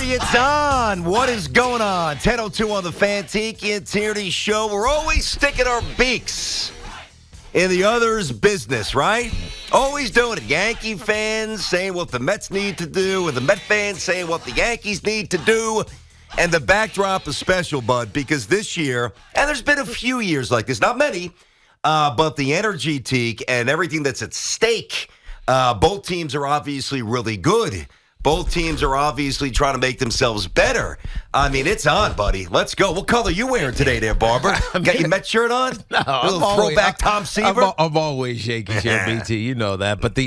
Party, it's on. What is going on? 10:02 on the Fan, Tiki and Tierney show. We're always sticking our beaks in the other's business, right? Always doing it. Yankee fans saying what the Mets need to do, and the Met fans saying what the Yankees need to do. And the backdrop is special, Bud, because this year, and there's been a few years like this, not many, but the energy, Teak, and everything that's at stake, both teams are obviously really good. Both teams are obviously trying to make themselves better. I mean, it's on, buddy. Let's go. What color you wearing today there, Barber? Got your Mets shirt on? No, a little throwback Tom Seaver? I'm always Yankees here, BT. You know that. But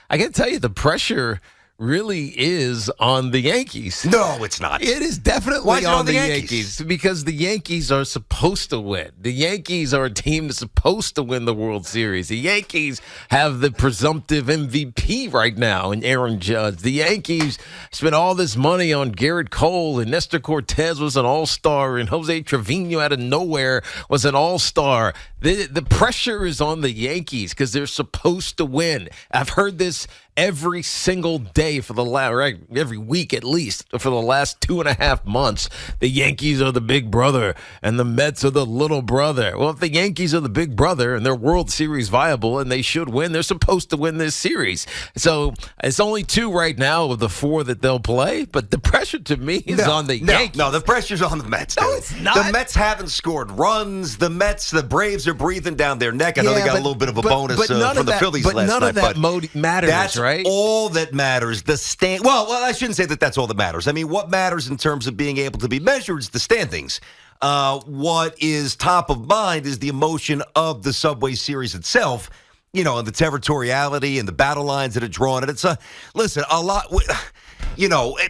I got to tell you, the pressure really is on the Yankees. No, it's not. It is definitely on the Yankees because the Yankees are supposed to win. The Yankees are a team that's supposed to win the World Series. The Yankees have the presumptive MVP right now in Aaron Judge. The Yankees spent all this money on Garrett Cole, and Nestor Cortez was an all-star, and Jose Trevino out of nowhere was an all-star. The pressure is on the Yankees because they're supposed to win. I've heard this every single day for the every week at least for the last 2.5 months. The Yankees are the big brother and the Mets are the little brother. Well, if the Yankees are the big brother and they're World Series viable and they should win, they're supposed to win this series. So it's only 2 right now of the 4 that they'll play, but the pressure to me is on the Yankees. No, the pressure's on the Mets. No, it's not. The Mets haven't scored runs. The Braves are breathing down their neck. I know they got a little bit of a bonus from the Phillies last night. But none of that matters, that's right? All that matters. Well, I shouldn't say that that's all that matters. I mean, what matters in terms of being able to be measured is the standings. What is top of mind is the emotion of the Subway Series itself, and the territoriality and the battle lines that are drawn. And it's listen, a lot.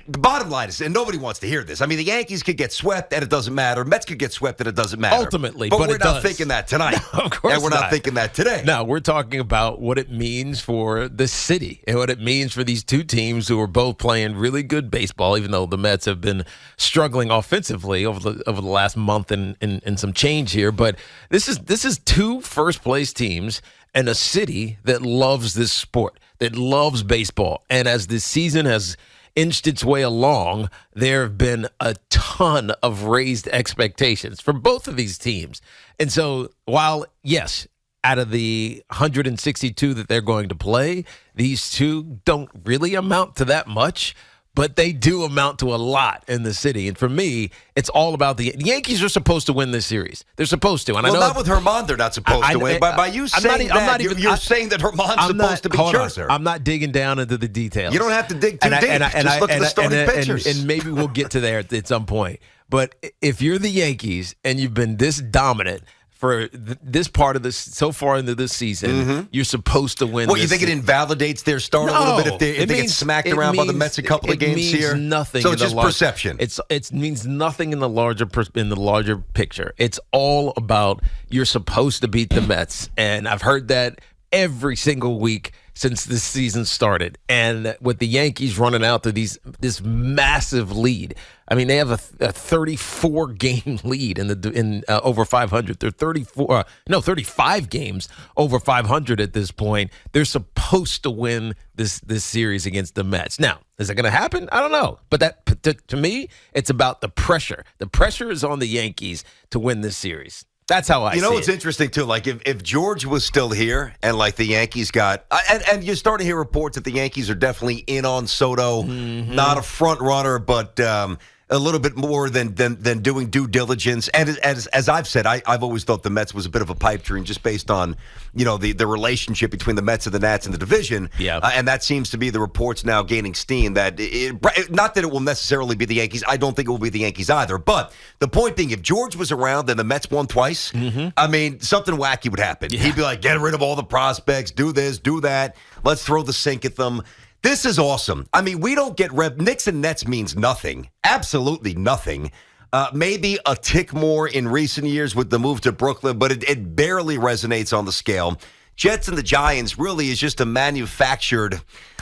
Bottom line is, and nobody wants to hear this. I mean, the Yankees could get swept, and it doesn't matter. Mets could get swept, and it doesn't matter. Ultimately, but we're not thinking that tonight. No, of course and we're not thinking that today. No, we're talking about what it means for the city and what it means for these two teams who are both playing really good baseball, even though the Mets have been struggling offensively over the last month and some change here. But this is 2 first-place teams and a city that loves this sport, that loves baseball. And as this season has inched its way along, there have been a ton of raised expectations for both of these teams. And so while, yes, out of the 162 that they're going to play, these 2 don't really amount to that much, but they do amount to a lot in the city. And for me, it's all about the Yankees are supposed to win this series. They're supposed to. And I know, not with Herman, they're not supposed to win. By you saying that, you're saying that Herman's supposed to be Scherzer. I'm not digging down into the details. You don't have to dig too deep. Just look at the starting pitchers. And maybe we'll get to there at some point. But if you're the Yankees and you've been this dominant for this part of this so far into this season, you're supposed to win. What, you think it invalidates their start a little bit if they get smacked around by the Mets a couple of games here? Nothing. So it's just perception. It means nothing in the larger picture. It's all about you're supposed to beat the Mets, and I've heard that every single week since this season started. And with the Yankees running out to this massive lead, I mean, they have a 34-game lead in over 500. They're 35 games over 500 at this point. They're supposed to win this series against the Mets. Now, is it going to happen? I don't know. But that to me, it's about the pressure. The pressure is on the Yankees to win this series. That's how I see it. What's interesting, too? Like, if George was still here and, like, the Yankees got and you're starting to hear reports that the Yankees are definitely in on Soto, not a front runner, but a little bit more than doing due diligence. And as I've said, I've always thought the Mets was a bit of a pipe dream just based on, the relationship between the Mets and the Nats in the division. Yeah. And that seems to be the reports now gaining steam that not that it will necessarily be the Yankees. I don't think it will be the Yankees either. But the point being, if George was around and the Mets won twice, I mean, something wacky would happen. Yeah. He'd be like, get rid of all the prospects, do this, do that. Let's throw the sink at them. This is awesome. I mean, we don't get Knicks and Nets means nothing. Absolutely nothing. Maybe a tick more in recent years with the move to Brooklyn, but it barely resonates on the scale. Jets and the Giants really is just a manufactured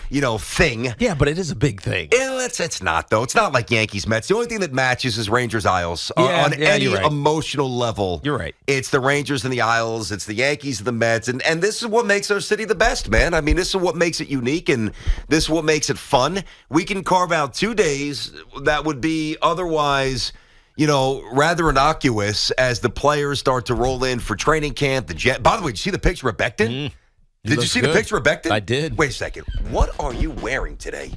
thing. Yeah, but it is a big thing. It's not, though. It's not like Yankees Mets. The only thing that matches is Rangers Isles on any emotional level. You're right. It's the Rangers and the Isles. It's the Yankees and the Mets. And this is what makes our city the best, man. I mean, this is what makes it unique, and this is what makes it fun. We can carve out 2 days that would be otherwise rather innocuous as the players start to roll in for training camp. By the way, did you see the picture of Becton? Did you see the picture of Becton? I did. Wait a second. What are you wearing today?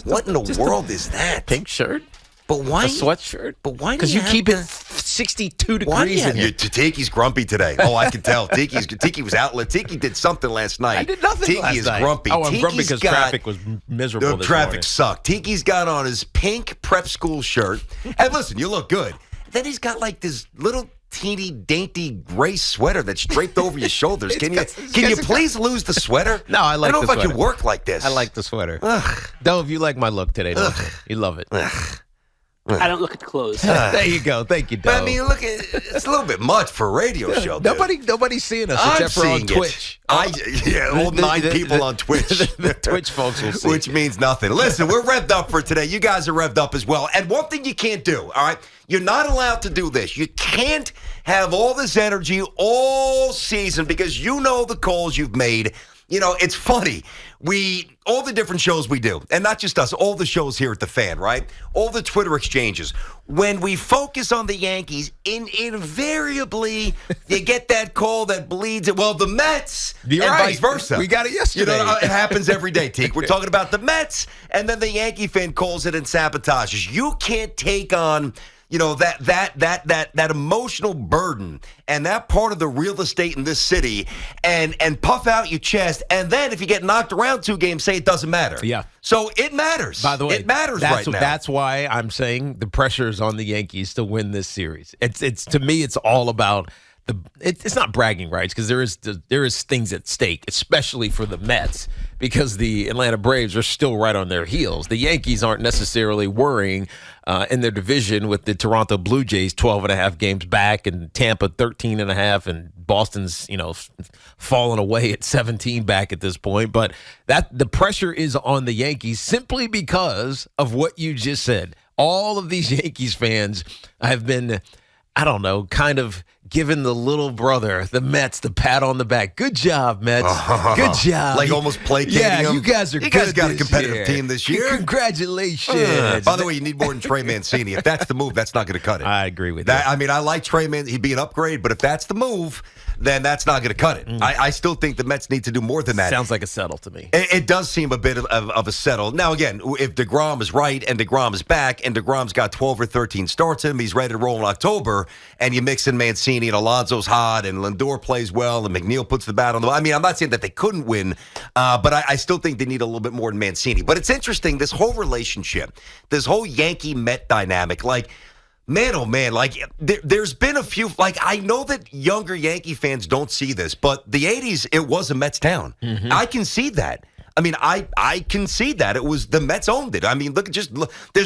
What in the world is that? Pink shirt. But why? A sweatshirt. But why? Because you keep it 62 degrees in here. Tiki's grumpy today. Oh, I can tell. Tiki was out. Tiki did something last night. I did nothing last night. Tiki is grumpy. Oh, I'm grumpy because traffic was miserable this traffic morning. sucked. Tiki's got on his pink prep school shirt. And listen, you look good. Then he's got like this little teeny dainty gray sweater that's draped over your shoulders. Can you please lose the sweater? No, I like the sweater. I don't know if I can work like this. I like the sweater. Dove, you like my look today, don't you? You love it. I don't look at the clothes. There you go. Thank you, Dove. But I mean, look, it's a little bit much for a radio show. Nobody's seeing us except for on Twitch. All 9 people on Twitch. The Twitch folks will see. Which means nothing. Listen, we're revved up for today. You guys are revved up as well. And one thing you can't do, all right? You're not allowed to do this. You can't have all this energy all season because you know the calls you've made. It's funny. All the different shows we do, and not just us, all the shows here at the Fan, right? All the Twitter exchanges. When we focus on the Yankees, invariably you get that call that bleeds it. Well, the Mets and vice versa. We got it yesterday. It happens every day, Teak. We're talking about the Mets, and then the Yankee fan calls it and sabotages. You can't take on that emotional burden and that part of the real estate in this city and puff out your chest. And then if you get knocked around 2 games, say it doesn't matter. Yeah. So it matters. By the way, it matters right now. That's why I'm saying the pressure is on the Yankees to win this series. It's to me, it's all about it's not bragging rights because there is things at stake, especially for the Mets, because the Atlanta Braves are still right on their heels. The Yankees aren't necessarily worrying in their division with the Toronto Blue Jays 12.5 games back and Tampa 13.5 and Boston's fallen away at 17 back at this point. But the pressure is on the Yankees simply because of what you just said. All of these Yankees fans have been, I don't know, kind of giving the little brother, the Mets, the pat on the back. Good job, Mets. Good job. Like almost placating them. You guys are good. You guys got a competitive team this year. Congratulations. By the way, you need more than Trey Mancini. If that's the move, that's not going to cut it. I agree with that. I mean, I like Trey Mancini. He'd be an upgrade, but if that's the move, then that's not going to cut it. I still think the Mets need to do more than that. Sounds like a settle to me. It does seem a bit of a settle. Now, again, if DeGrom is right and DeGrom is back and DeGrom's got 12 or 13 starts in him, he's ready to roll in October, and you mix in Mancini and Alonso's hot and Lindor plays well and McNeil puts the bat on the ball. I mean, I'm not saying that they couldn't win, but I still think they need a little bit more than Mancini. But it's interesting, this whole relationship, this whole Yankee-Met dynamic, like, man, oh man, like there's been a few, like I know that younger Yankee fans don't see this, but the 80s, it was a Mets town. Mm-hmm. I can see that. I mean, I can see that. It was the Mets owned it. I mean, look, there's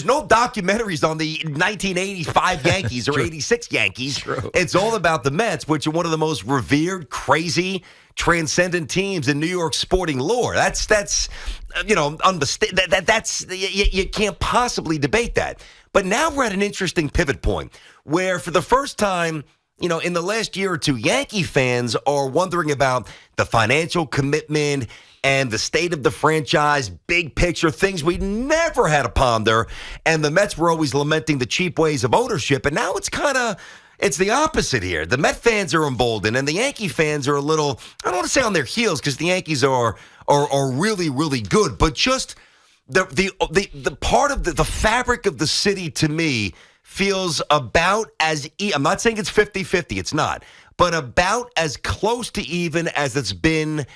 no documentaries on the 1985 Yankees or 86 Yankees. True. It's all about the Mets, which are one of the most revered, crazy, transcendent teams in New York sporting lore. That's you can't possibly debate that. But now we're at an interesting pivot point where for the first time, in the last year or two, Yankee fans are wondering about the financial commitment and the state of the franchise, big picture, things we never had to ponder. And the Mets were always lamenting the cheap ways of ownership. And now it's the opposite here. The Met fans are emboldened, and the Yankee fans are a little, I don't want to say on their heels because the Yankees are really, really good, but just the part of the fabric of the city to me feels about as, I'm not saying it's 50-50, it's not, but about as close to even as it's been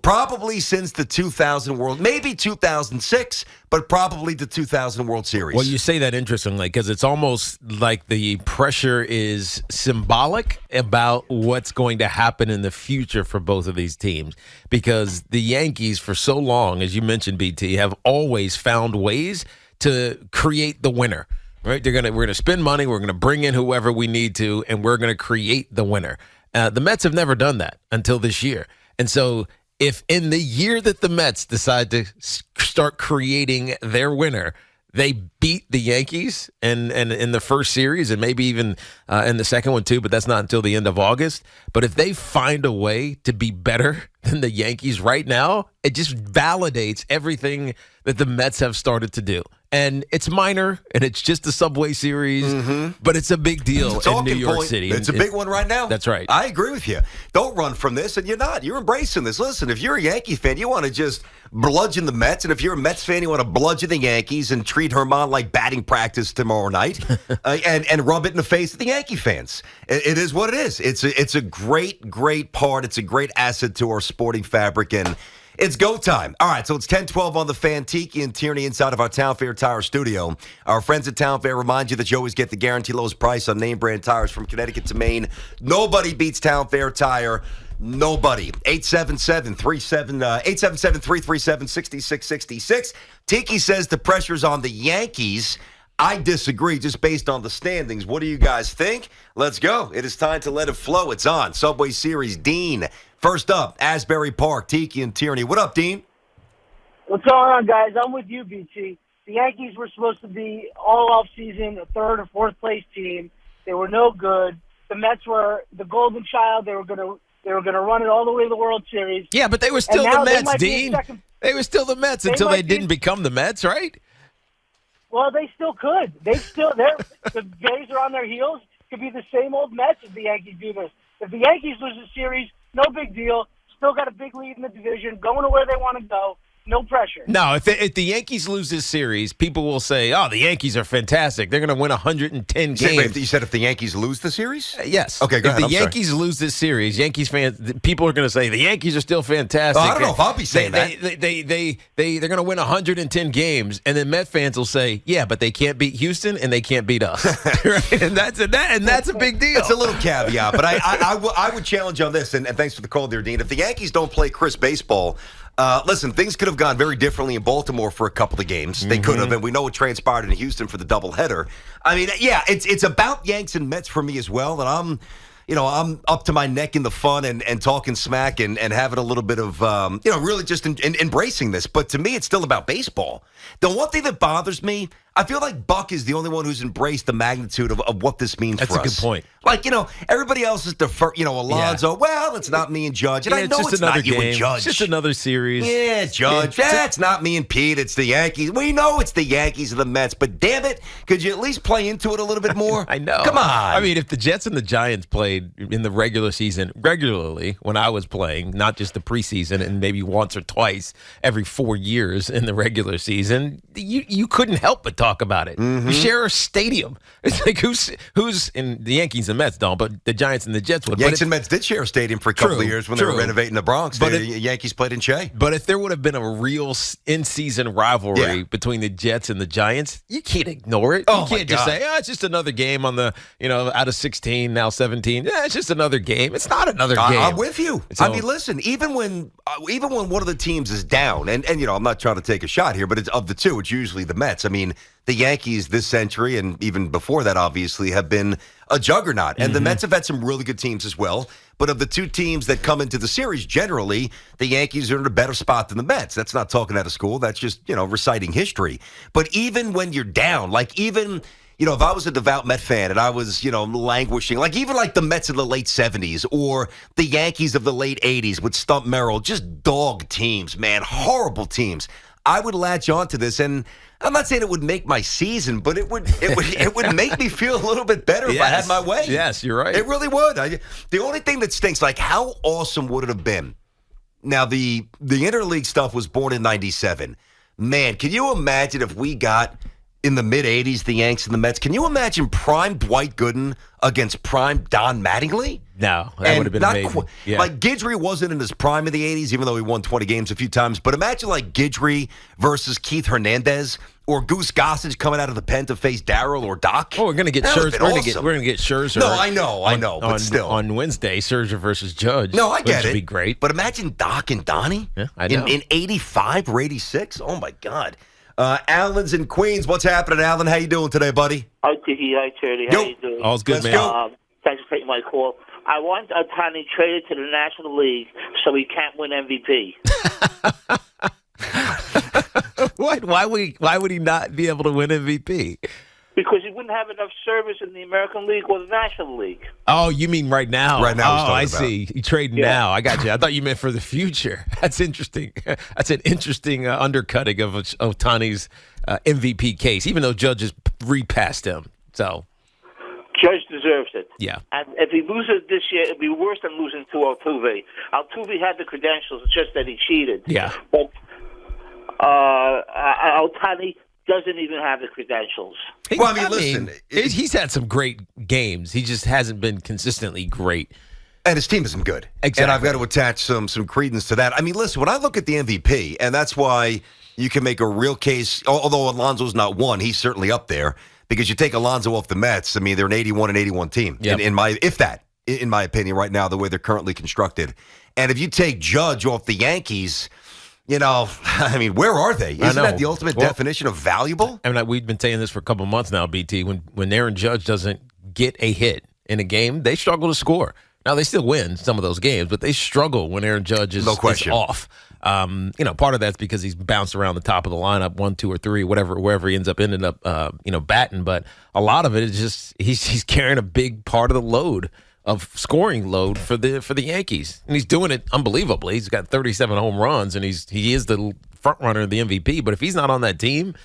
probably since the 2000 World, maybe 2006, but probably the 2000 World Series. Well, you say that interestingly because it's almost like the pressure is symbolic about what's going to happen in the future for both of these teams because the Yankees for so long, as you mentioned, BT, have always found ways to create the winner. Right? We're gonna spend money, we're gonna bring in whoever we need to, and we're gonna create the winner. The Mets have never done that until this year. And so if in the year that the Mets decide to start creating their winner, they beat the Yankees and in the first series and maybe even in the second one too, but that's not until the end of August. But if they find a way to be better than the Yankees right now, it just validates everything that the Mets have started to do. And it's minor, and it's just a Subway Series, but it's a big deal in New York City. It's a big one right now. That's right. I agree with you. Don't run from this, and you're not. You're embracing this. Listen, if you're a Yankee fan, you want to just bludgeon the Mets, and if you're a Mets fan, you want to bludgeon the Yankees and treat Herman like batting practice tomorrow night and rub it in the face of the Yankee fans. It is what it is. It's a great part. It's a great asset to our sporting fabric, and it's go time. All right, so it's 10:12 on the Fan. Tiki and Tierney inside of our Town Fair Tire studio. Our friends at Town Fair remind you that you always get the guaranteed lowest price on name brand tires from Connecticut to Maine. Nobody beats Town Fair Tire. Nobody. 877-337-6666. Tiki says the pressure's on the Yankees. I disagree just based on the standings. What do you guys think? Let's go. It is time to let it flow. It's on. Subway Series. Dean. First up, Asbury Park, Tiki and Tierney. What up, Dean? What's going on, guys? I'm with you, BT. The Yankees were supposed to be all off season a third or fourth place team. They were no good. The Mets were the golden child. They were gonna run it all the way to the World Series. Yeah, but they were still the Mets, Dean. They were still the Mets until they didn't become the Mets, right? Well, they still could. The Jays are on their heels. Could be the same old Mets if the Yankees do this. If the Yankees lose the series, no big deal. Still got a big lead in the division, going to where they want to go. No pressure. No, if the Yankees lose this series, people will say, oh, the Yankees are fantastic. They're going to win 110 games. Wait, you said if the Yankees lose the series? Yes. Okay, go ahead. If the Yankees lose this series, Yankees fans, people are going to say, the Yankees are still fantastic. I don't know if I'll be saying they're going to win 110 games. And then Met fans will say, yeah, but they can't beat Houston and they can't beat us. Right? And that's a big deal. It's a little caveat, but I would challenge on this, and thanks for the call there, Dean. If the Yankees don't play crisp baseball, listen, things could have gone very differently in Baltimore for a couple of games. They could have, and we know what transpired in Houston for the doubleheader. I mean, yeah, it's about Yanks and Mets for me as well, and I'm up to my neck in the fun and talking smack and having a little bit of, really just embracing this. But to me, it's still about baseball. The one thing that bothers me, I feel like Buck is the only one who's embraced the magnitude of what this means for us. That's a good point. Like, everybody else is Alonso. Yeah. Well, it's not me and Judge. And I know it's not you and Judge. It's just another series. Yeah, Judge. It's not me and Pete. It's the Yankees. We know it's the Yankees and the Mets, but damn it, could you at least play into it a little bit more? I know. Come on. I mean, if the Jets and the Giants played in the regular season regularly when I was playing, not just the preseason and maybe once or twice every 4 years in the regular season, you couldn't help but talk about it. You share a stadium. It's like who's in the Yankees and Mets don't, but the Giants and the Jets would. Yankees and Mets did share a stadium for a couple of years when they were renovating the Bronx. But the Yankees played in Shea. But if there would have been a real in-season rivalry between the Jets and the Giants, you can't ignore it. You can't just say, it's just another game on the, out of 16, now 17. Yeah, it's just another game. It's not another game. I'm with you. So, I mean, listen, even when one of the teams is down, and I'm not trying to take a shot here, but it's of the two, it's usually the Mets. I mean, the Yankees this century and even before that, obviously, have been a juggernaut. And the Mets have had some really good teams as well. But of the two teams that come into the series, generally, the Yankees are in a better spot than the Mets. That's not talking out of school. That's just, reciting history. But even when you're down, if I was a devout Met fan and I was, languishing, even the Mets of the late 70s or the Yankees of the late 80s with Stump Merrill, just dog teams, man, horrible teams. I would latch on to this, and I'm not saying it would make my season, but it would make me feel a little bit better if I had my way. Yes, you're right. It really would. The only thing that stinks, how awesome would it have been? Now, the interleague stuff was born in 97. Man, can you imagine if we got in the mid-'80s, the Yanks and the Mets? Can you imagine prime Dwight Gooden against prime Don Mattingly? No, that would have been amazing. Guidry wasn't in his prime in the 80s, even though he won 20 games a few times. But imagine Guidry versus Keith Hernandez or Goose Gossage coming out of the pen to face Darryl or Doc. Oh, we're going to get Scherzer. We're going to get Scherzer. No, I know, but still. On Wednesday, Scherzer versus Judge. No, I get it. Which would be great. But imagine Doc and Donnie in 85 or 86. Oh, my God. Alan's in Queens. What's happening, Alan? How you doing today, buddy? Hi, Tiki. Hi, Tierney. How you doing? All's good, man. Thanks for taking my call. I want Ohtani traded to the National League so he can't win MVP. What? Why would he not be able to win MVP? Because he wouldn't have enough service in the American League or the National League. Oh, you mean right now? Right now. Oh, I see. You trade now. I got you. I thought you meant for the future. That's interesting. That's an interesting undercutting of Ohtani's MVP case, even though Judge has repassed him. So Judge deserves it. Yeah. And if he loses this year, it'd be worse than losing to Altuve. Altuve had the credentials, it's just that he cheated. Yeah. But Ohtani doesn't even have the credentials. Well, I mean, listen. He's had some great games. He just hasn't been consistently great. And his team isn't good. Exactly. And I've got to attach some credence to that. I mean, listen, when I look at the MVP, and that's why you can make a real case, although Alonso's not one, he's certainly up there, because you take Alonso off the Mets, I mean, they're an 81 team, yep. in my opinion, right now, the way they're currently constructed. And if you take Judge off the Yankees, I mean, where are they? Isn't that the ultimate definition of valuable? I mean, we've been saying this for a couple of months now, BT. When Aaron Judge doesn't get a hit in a game, they struggle to score. Now, they still win some of those games, but they struggle when Aaron Judge is off. Part of that's because he's bounced around the top of the lineup, 1, 2, or 3, wherever he ended up batting. But a lot of it is just he's carrying a big part of the load of scoring load for the Yankees, and he's doing it unbelievably. He's got 37 home runs, and he is the front runner of the MVP. But if he's not on that team,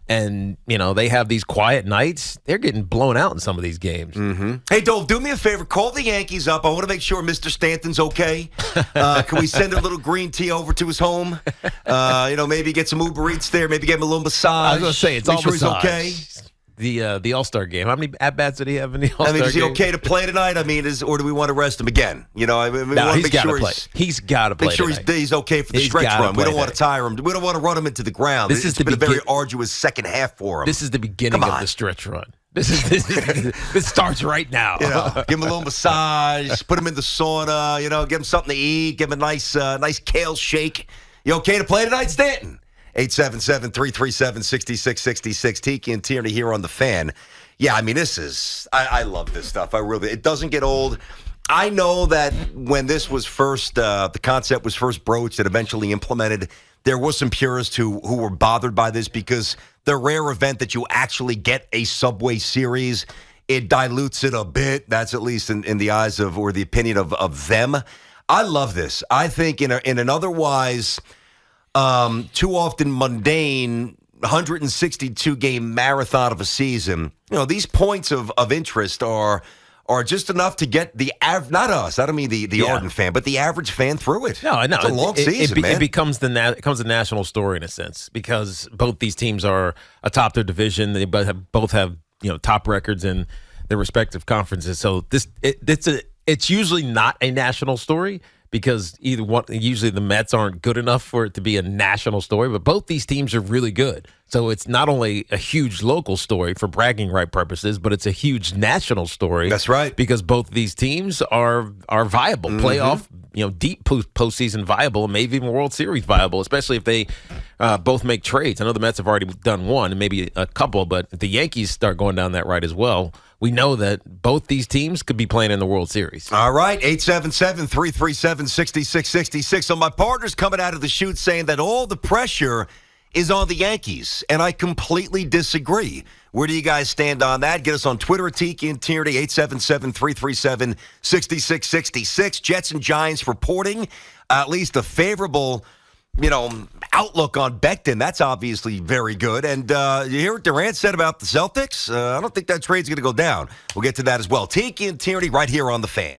and they have these quiet nights, they're getting blown out in some of these games. Mm-hmm. Hey, Dove, do me a favor. Call the Yankees up. I want to make sure Mr. Stanton's okay. Can we send a little green tea over to his home? Maybe get some Uber Eats there. Maybe give him a little massage. I was going to say, it's make all sure massage. He's okay. The All-Star game. How many at-bats did he have in the All-Star game? Is he okay to play tonight? I mean, or do we want to rest him again? We want to he's got to play. He's got to play. Make sure he's okay for the stretch run. We don't want to tire him. We don't want to run him into the ground. It's been a very arduous second half for him. This is the beginning of the stretch run. This starts right now. Give him a little massage. Put him in the sauna. Give him something to eat. Give him a nice kale shake. You okay to play tonight, Stanton? 877-337-6666. Tiki and Tierney here on The Fan. Yeah, I mean, I love this stuff. It doesn't get old. I know that when this was first, the concept was first broached and eventually implemented, there was some purists who were bothered by this because the rare event that you actually get a Subway Series, it dilutes it a bit. That's at least in the eyes of, or the opinion of them. I love this. I think in an otherwise too often mundane 162-game marathon of a season, these points of interest are just enough to get the not us. I don't mean the ardent fan, but the average fan through it. No, I know. It's a long season, man. It becomes a national story in a sense because both these teams are atop their division. They both have top records in their respective conferences. So it's usually not a national story, because usually the Mets aren't good enough for it to be a national story, but both these teams are really good. So it's not only a huge local story for bragging right purposes, but it's a huge national story. That's right. Because both these teams are viable, playoff, deep postseason viable, and maybe even World Series viable, especially if they both make trades. I know the Mets have already done one and maybe a couple, but if the Yankees start going down that right as well, we know that both these teams could be playing in the World Series. All right, 877-337-6666. So my partner's coming out of the chute saying that all the pressure is on the Yankees, and I completely disagree. Where do you guys stand on that? Get us on Twitter at Tiki and Tierney, 877-337-6666. Jets and Giants reporting at least a favorable outlook on Becton. That's obviously very good. And you hear what Durant said about the Celtics? I don't think that trade's going to go down. We'll get to that as well. Tiki and Tierney right here on The Fan.